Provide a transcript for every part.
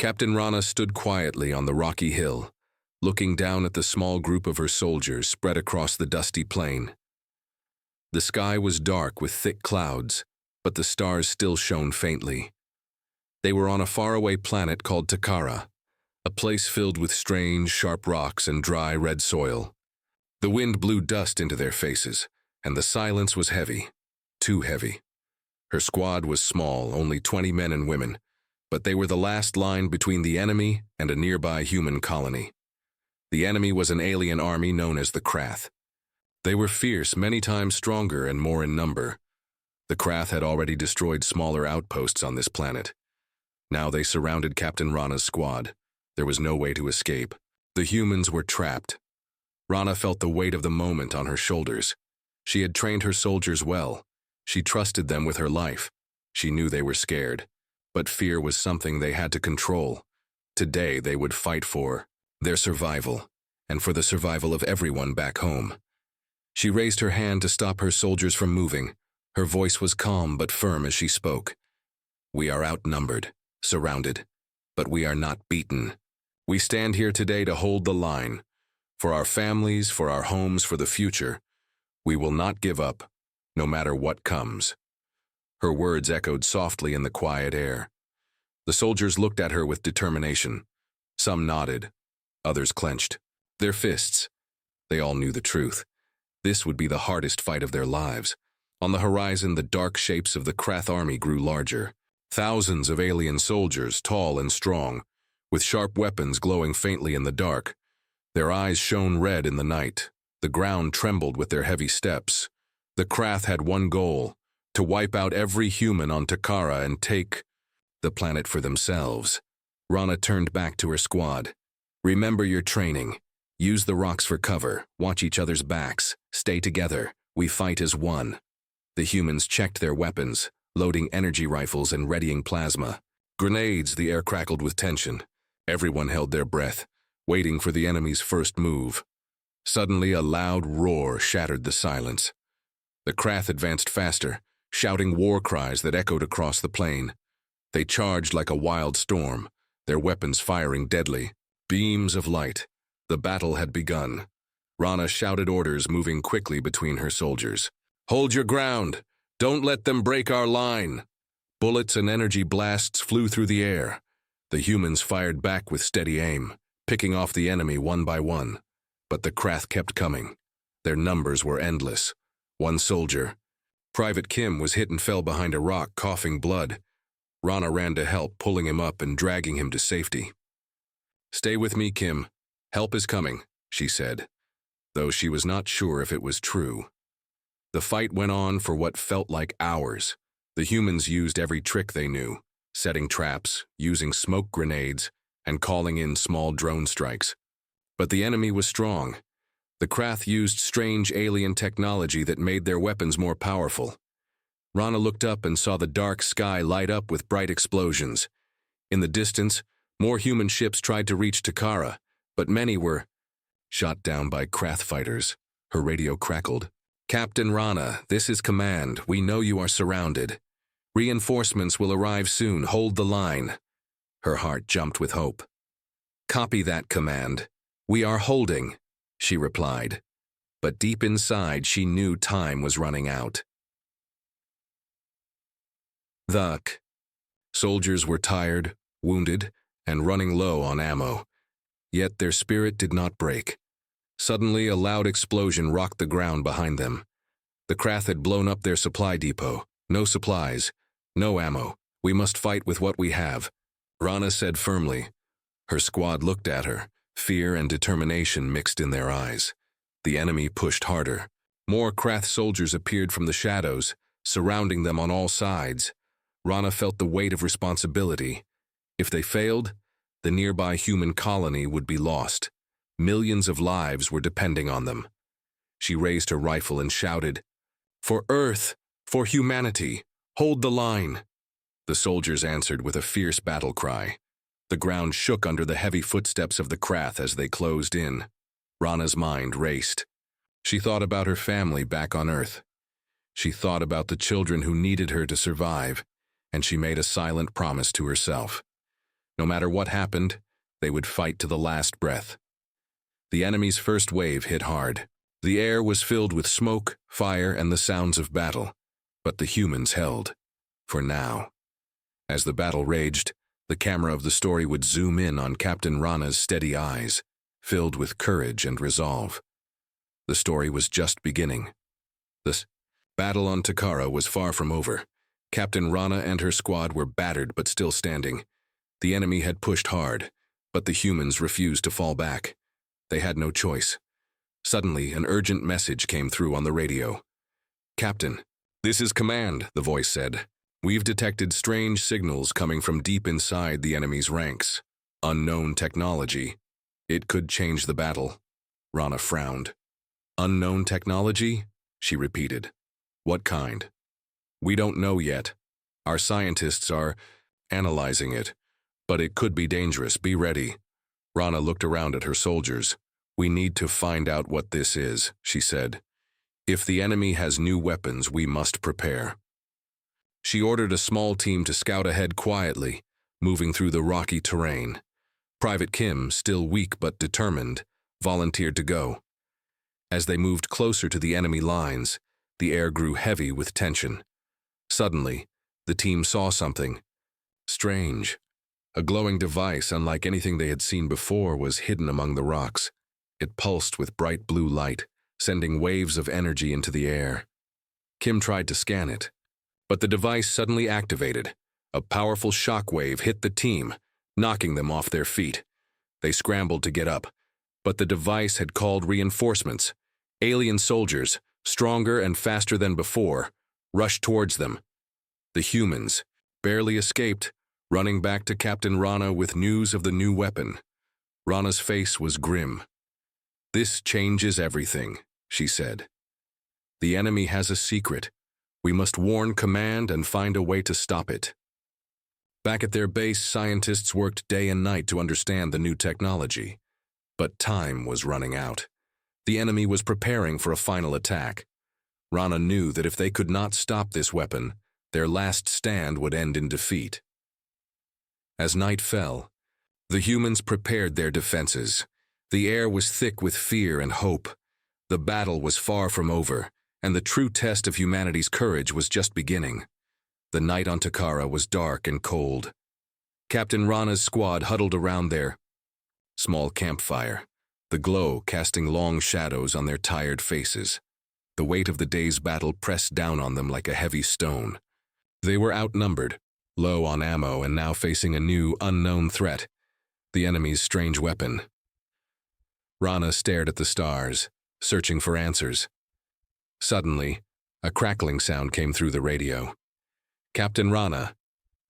Captain Rana stood quietly on the rocky hill, looking down at the small group of her soldiers spread across the dusty plain. The sky was dark with thick clouds, but the stars still shone faintly. They were on a faraway planet called Takara, a place filled with strange, sharp rocks and dry, red soil. The wind blew dust into their faces, and the silence was heavy, too heavy. Her squad was small, only 20 men and women, but they were the last line between the enemy and a nearby human colony. The enemy was an alien army known as the Krath. They were fierce, many times stronger and more in number. The Krath had already destroyed smaller outposts on this planet. Now they surrounded Captain Rana's squad. There was no way to escape. The humans were trapped. Rana felt the weight of the moment on her shoulders. She had trained her soldiers well. She trusted them with her life. She knew they were scared, but fear was something they had to control. Today they would fight for their survival, and for the survival of everyone back home. She raised her hand to stop her soldiers from moving. Her voice was calm but firm as she spoke. "We are outnumbered, surrounded, but we are not beaten. We stand here today to hold the line. For our families, for our homes, for the future. We will not give up, no matter what comes." Her words echoed softly in the quiet air. The soldiers looked at her with determination. Some nodded, others clenched their fists. They all knew the truth. This would be the hardest fight of their lives. On the horizon, the dark shapes of the Krath army grew larger. Thousands of alien soldiers, tall and strong, with sharp weapons glowing faintly in the dark. Their eyes shone red in the night. The ground trembled with their heavy steps. The Krath had one goal: to wipe out every human on Takara and take the planet for themselves. Rana turned back to her squad. "Remember your training. Use the rocks for cover. Watch each other's backs. Stay together. We fight as one." The humans checked their weapons, loading energy rifles and readying plasma. Grenades, the air crackled with tension. Everyone held their breath, waiting for the enemy's first move. Suddenly, a loud roar shattered the silence. The Krath advanced faster, shouting war cries that echoed across the plain. They charged like a wild storm, their weapons firing deadly. Beams of light. The battle had begun. Rana shouted orders, moving quickly between her soldiers. "Hold your ground! Don't let them break our line!" Bullets and energy blasts flew through the air. The humans fired back with steady aim, picking off the enemy one by one. But the Krath kept coming. Their numbers were endless. One soldier, Private Kim, was hit and fell behind a rock, coughing blood. Rana ran to help, pulling him up and dragging him to safety. "Stay with me, Kim. Help is coming," she said, though she was not sure if it was true. The fight went on for what felt like hours. The humans used every trick they knew, setting traps, using smoke grenades, and calling in small drone strikes. But the enemy was strong. The Krath used strange alien technology that made their weapons more powerful. Rana looked up and saw the dark sky light up with bright explosions. In the distance, more human ships tried to reach Takara, but many were shot down by Krath fighters. Her radio crackled. "Captain Rana, this is command. We know you are surrounded. Reinforcements will arrive soon. Hold the line." Her heart jumped with hope. "Copy that command. We are holding," she replied. But deep inside, she knew time was running out. The soldiers were tired, wounded, and running low on ammo. Yet their spirit did not break. Suddenly, a loud explosion rocked the ground behind them. The Krath had blown up their supply depot. "No supplies, no ammo. We must fight with what we have," Rana said firmly. Her squad looked at her, fear and determination mixed in their eyes. The enemy pushed harder. More Krath soldiers appeared from the shadows, surrounding them on all sides. Rana felt the weight of responsibility. If they failed, the nearby human colony would be lost. Millions of lives were depending on them. She raised her rifle and shouted, "For Earth, for humanity, hold the line." The soldiers answered with a fierce battle cry. The ground shook under the heavy footsteps of the Krath as they closed in. Rana's mind raced. She thought about her family back on Earth. She thought about the children who needed her to survive, and she made a silent promise to herself. No matter what happened, they would fight to the last breath. The enemy's first wave hit hard. The air was filled with smoke, fire, and the sounds of battle, but the humans held. For now. As the battle raged, the camera of the story would zoom in on Captain Rana's steady eyes, filled with courage and resolve. The story was just beginning. The battle on Takara was far from over. Captain Rana and her squad were battered but still standing. The enemy had pushed hard, but the humans refused to fall back. They had no choice. Suddenly, an urgent message came through on the radio. "Captain, this is command," the voice said. "We've detected strange signals coming from deep inside the enemy's ranks. Unknown technology. It could change the battle." Rana frowned. "Unknown technology?" she repeated. "What kind?" "We don't know yet. Our scientists are analyzing it, but it could be dangerous. Be ready." Rana looked around at her soldiers. "We need to find out what this is," she said. "If the enemy has new weapons, we must prepare." She ordered a small team to scout ahead quietly, moving through the rocky terrain. Private Kim, still weak but determined, volunteered to go. As they moved closer to the enemy lines, the air grew heavy with tension. Suddenly, the team saw something strange. A glowing device unlike anything they had seen before was hidden among the rocks. It pulsed with bright blue light, sending waves of energy into the air. Kim tried to scan it, but the device suddenly activated. A powerful shock wave hit the team, knocking them off their feet. They scrambled to get up, but the device had called reinforcements. Alien soldiers, stronger and faster than before, rushed towards them. The humans barely escaped, running back to Captain Rana with news of the new weapon. Rana's face was grim. "This changes everything," she said. "The enemy has a secret. We must warn command and find a way to stop it." Back at their base, scientists worked day and night to understand the new technology. But time was running out. The enemy was preparing for a final attack. Rana knew that if they could not stop this weapon, their last stand would end in defeat. As night fell, the humans prepared their defenses. The air was thick with fear and hope. The battle was far from over, and the true test of humanity's courage was just beginning. The night on Takara was dark and cold. Captain Rana's squad huddled around their small campfire, the glow casting long shadows on their tired faces. The weight of the day's battle pressed down on them like a heavy stone. They were outnumbered, low on ammo, and now facing a new, unknown threat, the enemy's strange weapon. Rana stared at the stars, searching for answers. Suddenly, a crackling sound came through the radio. "Captain Rana,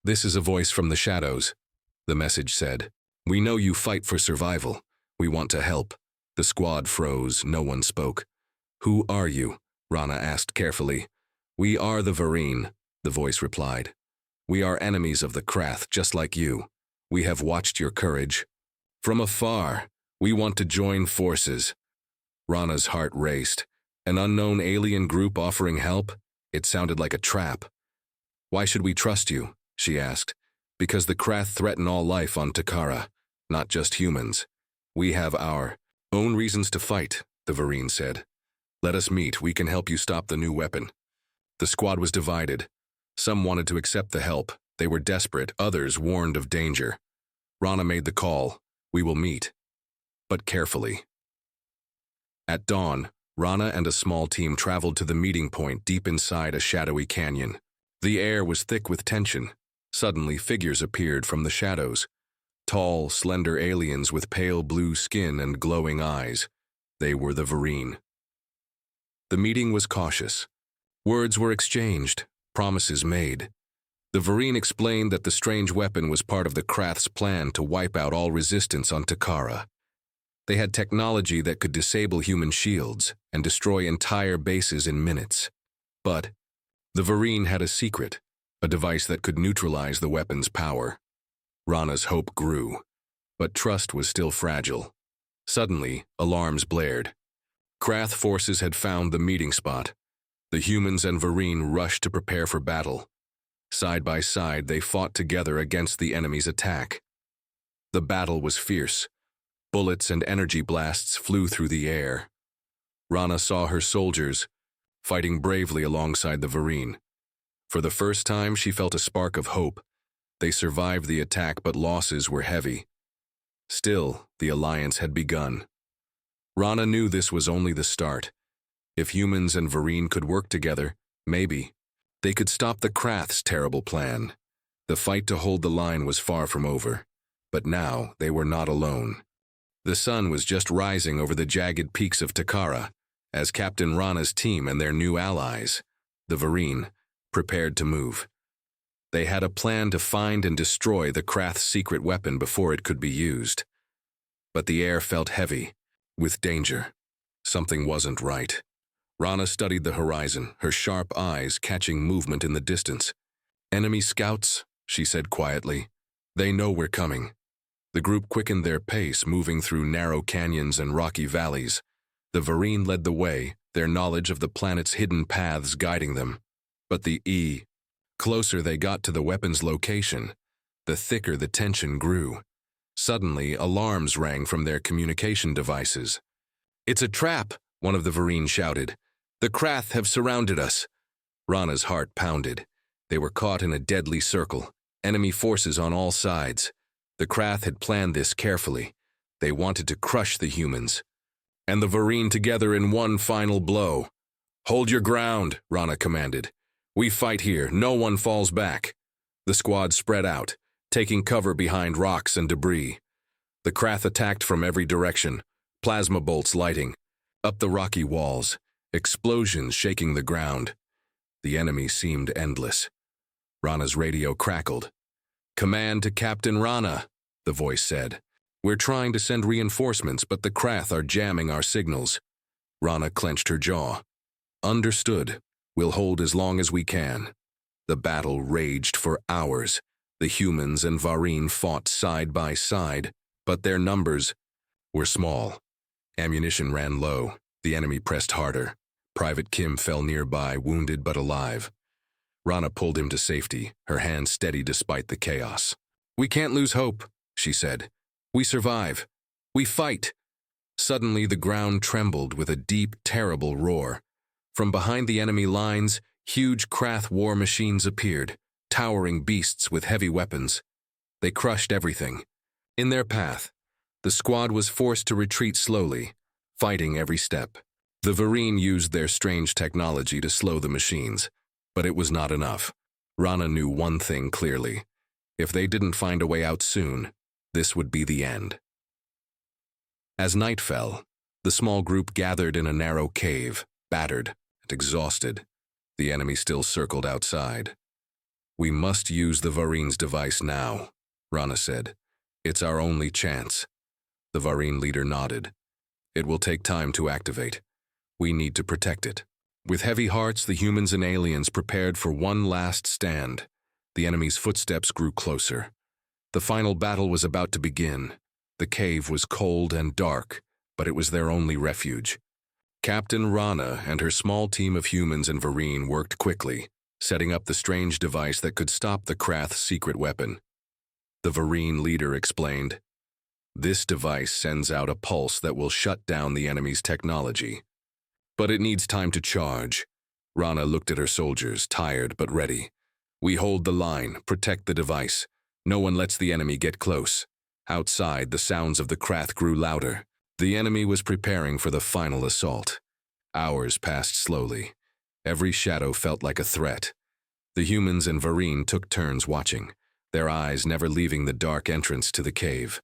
this is a voice from the shadows," the message said. "We know you fight for survival. We want to help." The squad froze. No one spoke. "Who are you?" Rana asked carefully. "We are the Varine," the voice replied. "We are enemies of the Krath, just like you. We have watched your courage. From afar, we want to join forces." Rana's heart raced. An unknown alien group offering help? It sounded like a trap. "Why should we trust you?" she asked. "Because the Krath threaten all life on Takara, not just humans. We have our own reasons to fight," the Varine said. "Let us meet. We can help you stop the new weapon." The squad was divided. Some wanted to accept the help. They were desperate. Others warned of danger. Rana made the call. "We will meet, but carefully." At dawn, Rana and a small team traveled to the meeting point deep inside a shadowy canyon. The air was thick with tension. Suddenly, figures appeared from the shadows. Tall, slender aliens with pale blue skin and glowing eyes. They were the Varine. The meeting was cautious. Words were exchanged, promises made. The Varine explained that the strange weapon was part of the Krath's plan to wipe out all resistance on Takara. They had technology that could disable human shields and destroy entire bases in minutes. But the Varine had a secret, a device that could neutralize the weapon's power. Rana's hope grew, but trust was still fragile. Suddenly, alarms blared. Krath forces had found the meeting spot. The humans and Varine rushed to prepare for battle. Side by side, they fought together against the enemy's attack. The battle was fierce. Bullets and energy blasts flew through the air. Rana saw her soldiers fighting bravely alongside the Varine. For the first time, she felt a spark of hope. They survived the attack, but losses were heavy. Still, the alliance had begun. Rana knew this was only the start. If humans and Varine could work together, maybe they could stop the Krath's terrible plan. The fight to hold the line was far from over, but now they were not alone. The sun was just rising over the jagged peaks of Takara as Captain Rana's team and their new allies, the Varine, prepared to move. They had a plan to find and destroy the Krath's secret weapon before it could be used. But the air felt heavy, with danger. Something wasn't right. Rana studied the horizon, her sharp eyes catching movement in the distance. "Enemy scouts," she said quietly. "They know we're coming." The group quickened their pace, moving through narrow canyons and rocky valleys. The Varine led the way, their knowledge of the planet's hidden paths guiding them. But the closer they got to the weapon's location, the thicker the tension grew. Suddenly, alarms rang from their communication devices. "It's a trap," one of the Varine shouted. "The Krath have surrounded us." Rana's heart pounded. They were caught in a deadly circle, enemy forces on all sides. The Krath had planned this carefully. They wanted to crush the humans and the Varine together in one final blow. "Hold your ground," Rana commanded. "We fight here, no one falls back." The squad spread out, taking cover behind rocks and debris. The Krath attacked from every direction, plasma bolts lighting up the rocky walls, explosions shaking the ground. The enemy seemed endless. Rana's radio crackled. "Command to Captain Rana," the voice said. "We're trying to send reinforcements, but the Krath are jamming our signals." Rana clenched her jaw. "Understood. We'll hold as long as we can." The battle raged for hours. The humans and Varine fought side by side, but their numbers were small. Ammunition ran low. The enemy pressed harder. Private Kim fell nearby, wounded but alive. Rana pulled him to safety, her hand steady despite the chaos. "We can't lose hope," she said. "We survive. We fight." Suddenly the ground trembled with a deep, terrible roar. From behind the enemy lines, huge Krath war machines appeared, towering beasts with heavy weapons. They crushed everything. In their path, the squad was forced to retreat slowly, fighting every step. The Varine used their strange technology to slow the machines, but it was not enough. Rana knew one thing clearly. If they didn't find a way out soon, this would be the end. As night fell, the small group gathered in a narrow cave, battered and exhausted. The enemy still circled outside. "We must use the Varine's device now," Rana said. "It's our only chance." The Varine leader nodded. "It will take time to activate. We need to protect it." With heavy hearts, the humans and aliens prepared for one last stand. The enemy's footsteps grew closer. The final battle was about to begin. The cave was cold and dark, but it was their only refuge. Captain Rana and her small team of humans and Varine worked quickly, setting up the strange device that could stop the Krath's secret weapon. The Varine leader explained, "This device sends out a pulse that will shut down the enemy's technology. But it needs time to charge." Rana looked at her soldiers, tired but ready. "We hold the line, protect the device. No one lets the enemy get close." Outside, the sounds of the Krath grew louder. The enemy was preparing for the final assault. Hours passed slowly. Every shadow felt like a threat. The humans and Varine took turns watching, their eyes never leaving the dark entrance to the cave.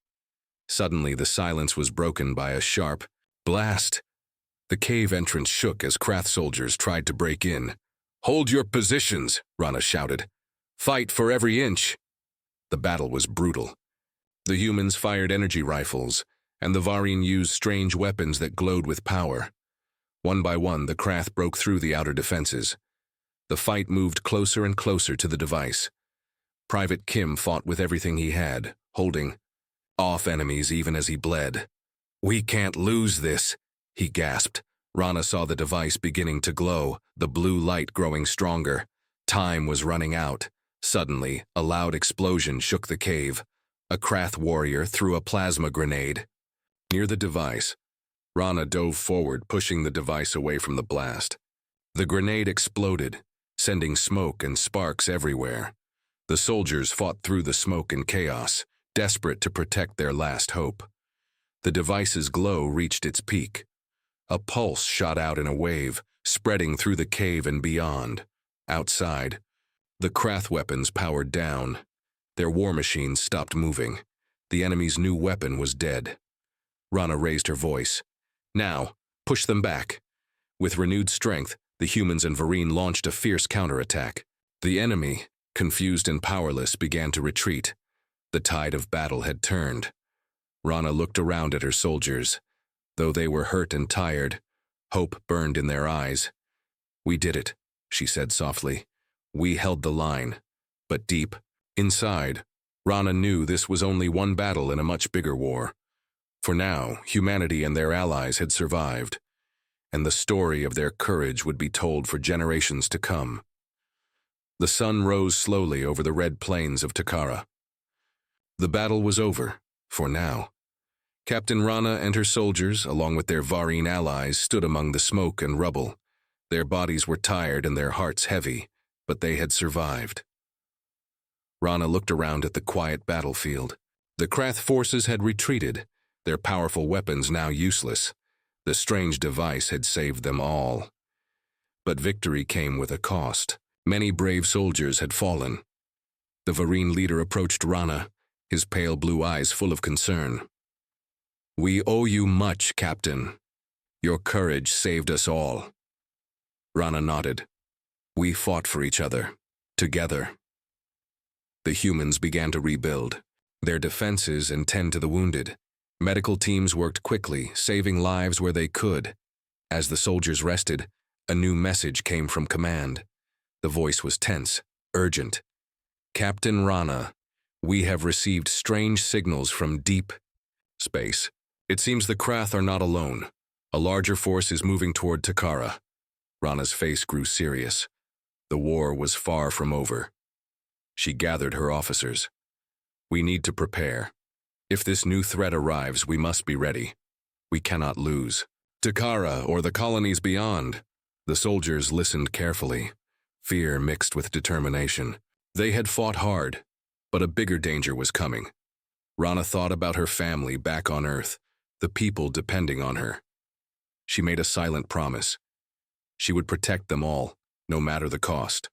Suddenly, the silence was broken by a sharp blast. The cave entrance shook as Krath soldiers tried to break in. "Hold your positions," Rana shouted. "Fight for every inch." The battle was brutal. The humans fired energy rifles, and the Varine used strange weapons that glowed with power. One by one, the Krath broke through the outer defenses. The fight moved closer and closer to the device. Private Kim fought with everything he had, holding off enemies even as he bled. "We can't lose this," he gasped. Rana saw the device beginning to glow, the blue light growing stronger. Time was running out. Suddenly, a loud explosion shook the cave. A Krath warrior threw a plasma grenade. Near the device, Rana dove forward, pushing the device away from the blast. The grenade exploded, sending smoke and sparks everywhere. The soldiers fought through the smoke and chaos, desperate to protect their last hope. The device's glow reached its peak. A pulse shot out in a wave, spreading through the cave and beyond. Outside, the Krath weapons powered down. Their war machines stopped moving. The enemy's new weapon was dead. Rana raised her voice. Now, push them back. With renewed strength, the humans and Vareen launched a fierce counterattack. The enemy, confused and powerless, began to retreat. The tide of battle had turned. Rana looked around at her soldiers. Though they were hurt and tired, hope burned in their eyes. "We did it," she said softly. "We held the line." But deep inside, Rana knew this was only one battle in a much bigger war. For now, humanity and their allies had survived, and the story of their courage would be told for generations to come. The sun rose slowly over the red plains of Takara. The battle was over, for now. Captain Rana and her soldiers, along with their Vareen allies, stood among the smoke and rubble. Their bodies were tired and their hearts heavy, but they had survived. Rana looked around at the quiet battlefield. The Krath forces had retreated, their powerful weapons now useless. The strange device had saved them all. But victory came with a cost. Many brave soldiers had fallen. The Vareen leader approached Rana, his pale blue eyes full of concern. "We owe you much, Captain. Your courage saved us all." Rana nodded. "We fought for each other, together." The humans began to rebuild their defenses and tend to the wounded. Medical teams worked quickly, saving lives where they could. As the soldiers rested, a new message came from command. The voice was tense, urgent. "Captain Rana, we have received strange signals from deep space. It seems the Krath are not alone. A larger force is moving toward Takara." Rana's face grew serious. The war was far from over. She gathered her officers. "We need to prepare. If this new threat arrives, we must be ready. We cannot lose. Takara or the colonies beyond." The soldiers listened carefully, fear mixed with determination. They had fought hard, but a bigger danger was coming. Rana thought about her family back on Earth, the people depending on her. She made a silent promise. She would protect them all, no matter the cost.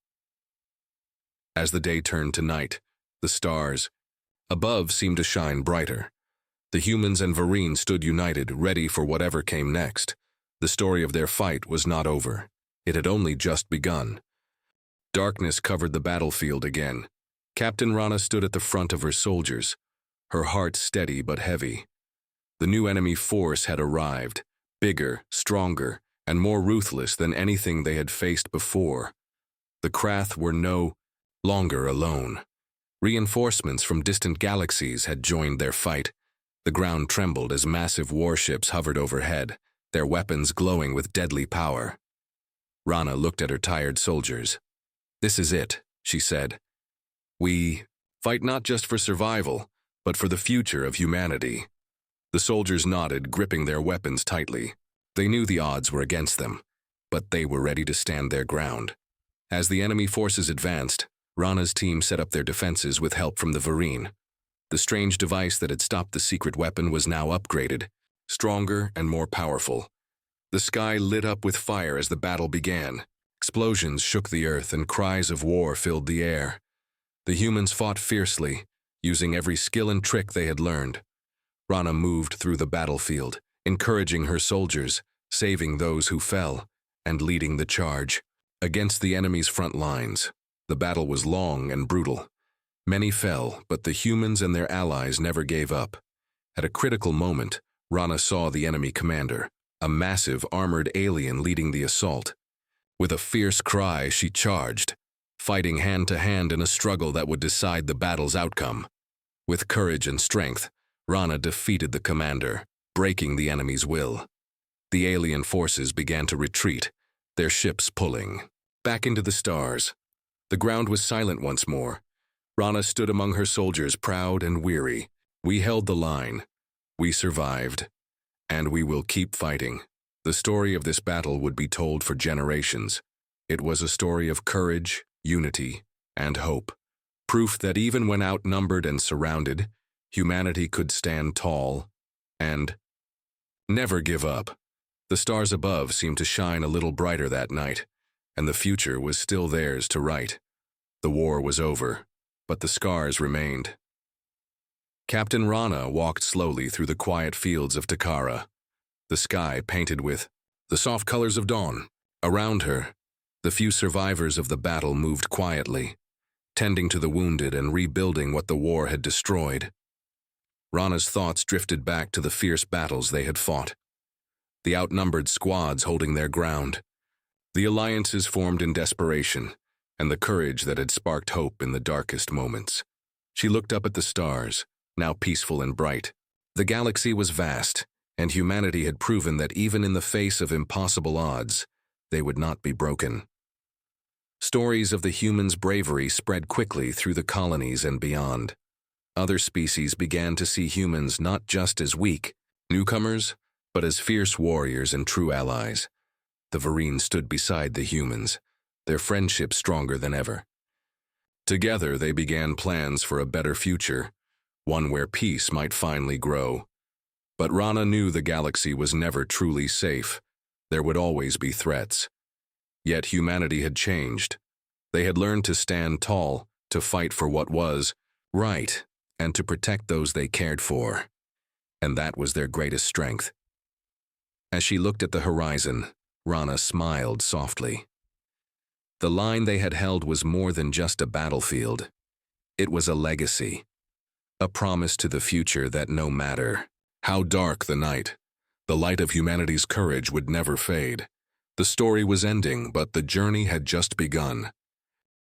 As the day turned to night, the stars above seemed to shine brighter. The humans and Vareen stood united, ready for whatever came next. The story of their fight was not over. It had only just begun. Darkness covered the battlefield again. Captain Rana stood at the front of her soldiers, her heart steady but heavy. The new enemy force had arrived, bigger, stronger, and more ruthless than anything they had faced before. The Krath were no longer alone. Reinforcements from distant galaxies had joined their fight. The ground trembled as massive warships hovered overhead, their weapons glowing with deadly power. Rana looked at her tired soldiers. "This is it," she said. "We fight not just for survival, but for the future of humanity." The soldiers nodded, gripping their weapons tightly. They knew the odds were against them, but they were ready to stand their ground. As the enemy forces advanced, Rana's team set up their defenses with help from the Vareen. The strange device that had stopped the secret weapon was now upgraded, stronger and more powerful. The sky lit up with fire as the battle began. Explosions shook the earth and cries of war filled the air. The humans fought fiercely, using every skill and trick they had learned. Rana moved through the battlefield, encouraging her soldiers, saving those who fell, and leading the charge. Against the enemy's front lines, the battle was long and brutal. Many fell, but the humans and their allies never gave up. At a critical moment, Rana saw the enemy commander, a massive armored alien leading the assault. With a fierce cry, she charged, fighting hand to hand in a struggle that would decide the battle's outcome. With courage and strength, Rana defeated the commander, breaking the enemy's will. The alien forces began to retreat, their ships pulling back into the stars. The ground was silent once more. Rana stood among her soldiers, proud and weary. We held the line. We survived. And we will keep fighting. The story of this battle would be told for generations. It was a story of courage, unity, and hope. Proof that even when outnumbered and surrounded, humanity could stand tall and never give up. The stars above seemed to shine a little brighter that night, and the future was still theirs to write. The war was over, but the scars remained. Captain Rana walked slowly through the quiet fields of Takara, the sky painted with the soft colors of dawn. Around her, the few survivors of the battle moved quietly, tending to the wounded and rebuilding what the war had destroyed. Rana's thoughts drifted back to the fierce battles they had fought, the outnumbered squads holding their ground, the alliances formed in desperation, and the courage that had sparked hope in the darkest moments. She looked up at the stars, now peaceful and bright. The galaxy was vast, and humanity had proven that even in the face of impossible odds, they would not be broken. Stories of the humans' bravery spread quickly through the colonies and beyond. Other species began to see humans not just as weak newcomers, but as fierce warriors and true allies. The Varine stood beside the humans, their friendship stronger than ever. Together they began plans for a better future, one where peace might finally grow. But Rana knew the galaxy was never truly safe. There would always be threats. Yet humanity had changed. They had learned to stand tall, to fight for what was right, and to protect those they cared for. And that was their greatest strength. As she looked at the horizon, Rana smiled softly. The line they had held was more than just a battlefield. It was a legacy, a promise to the future that no matter how dark the night, the light of humanity's courage would never fade. The story was ending, but the journey had just begun.